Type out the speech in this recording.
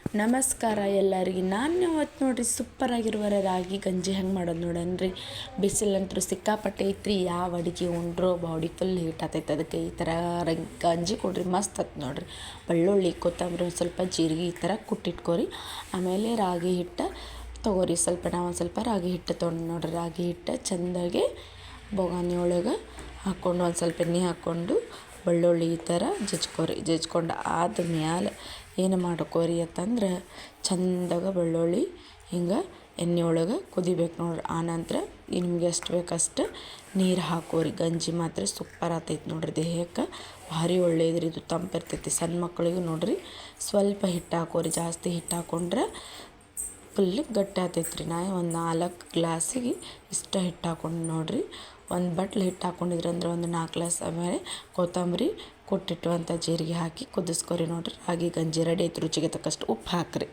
ನಮಸ್ಕಾರ ಎಲ್ಲರಿಗೆ. ನಾನು ಇವತ್ತು ನೋಡ್ರಿ ಸೂಪರಾಗಿರುವ ರಾಗಿ ಗಂಜಿ ಹೆಂಗೆ ಮಾಡೋದು ನೋಡನ್ರಿ. ಬಿಸಿಲಂತರೂ ಸಿಕ್ಕಾಪಟ್ಟೆ ಐತ್ರಿ. ಯಾವ ಅಡುಗೆ ಉಂಡ್ರೋ ಬಾಡಿ ಫುಲ್ ಹೀಟ್ ಆತೈತೆ. ಅದಕ್ಕೆ ಈ ಥರ ಗಂಜಿ ಕೊಡ್ರಿ, ಮಸ್ತ್ ಆತ್ ನೋಡ್ರಿ. ಬೆಳ್ಳುಳ್ಳಿ, ಕೊತ್ತಂಬರಿ, ಒಂದು ಸ್ವಲ್ಪ ಜೀರಿಗೆ ಈ ಥರ ಕುಟ್ಟಿಟ್ಕೊರಿ. ಆಮೇಲೆ ರಾಗಿ ಹಿಟ್ಟು ತೊಗೋರಿ. ನಾವು ಒಂದು ಸ್ವಲ್ಪ ರಾಗಿ ಹಿಟ್ಟು ತೊಗೊಂಡು ನೋಡ್ರಿ. ರಾಗಿ ಹಿಟ್ಟು ಚೆಂದಾಗಿ ಬೊಗಾನಿ ಒಳಗೆ ಹಾಕ್ಕೊಂಡು ಒಂದು ಸ್ವಲ್ಪ ಎಣ್ಣೆ ಹಾಕ್ಕೊಂಡು ಬೆಳ್ಳುಳ್ಳಿ ಈ ಥರ ಜಜ್ಕೊಂಡು ಆದ್ಮೇಲೆ ಏನು ಮಾಡ್ಕೋರಿ ಅಂತಂದ್ರೆ ಚೆಂದಾಗ ಬೆಳ್ಳುಳ್ಳಿ ಹಿಂಗೆ ಎಣ್ಣೆ ಒಳಗೆ ಕುದಿಬೇಕು ನೋಡ್ರಿ. ಆನಂತರ ನಿಮ್ಗೆ ಎಷ್ಟು ಬೇಕಷ್ಟು ನೀರು ಹಾಕೋರಿ. ಗಂಜಿ ಮಾತ್ರ ಸೂಪರ್ ಆತೈತೆ ನೋಡ್ರಿ. ದೇಹಕ್ಕೆ ಭಾರಿ ಒಳ್ಳೇದ್ರಿ. ಇದು ತಂಪಿರ್ತೈತಿ. ಸಣ್ಣ ಮಕ್ಕಳಿಗೂ ನೋಡ್ರಿ ಸ್ವಲ್ಪ ಹಿಟ್ಟು ಹಾಕೋರಿ. ಜಾಸ್ತಿ ಹಿಟ್ಟು ಹಾಕ್ಕೊಂಡ್ರೆ ಫುಲ್ ಗಟ್ಟಿ ಆತೈತೆ ರೀ. ಒಂದು 4 ಗ್ಲಾಸಿಗೆ ಇಷ್ಟ ಹಿಟ್ಟು ಹಾಕ್ಕೊಂಡು ನೋಡ್ರಿ. ಒಂದು ಬಟ್ಲು ಹಿಟ್ಟು ಹಾಕ್ಕೊಂಡಿದ್ರಿ ಅಂದ್ರೆ ಒಂದು 4 ಗ್ಲಾಸ್. ಆಮೇಲೆ ಕೊತ್ತಂಬರಿ, ಕೊಟ್ಟಿಟ್ಟುವಂಥ ಜೀರಿಗೆ ಹಾಕಿ ಕುದಿಸ್ಕೊರಿ ನೋಡ್ರಿ. ರಾಗಿ ಗಂಜಿ ರೆಡಿ ಐತೆ. ರುಚಿಗೆ ತಕ್ಕಷ್ಟು ಉಪ್ಪು ಹಾಕ್ರಿ.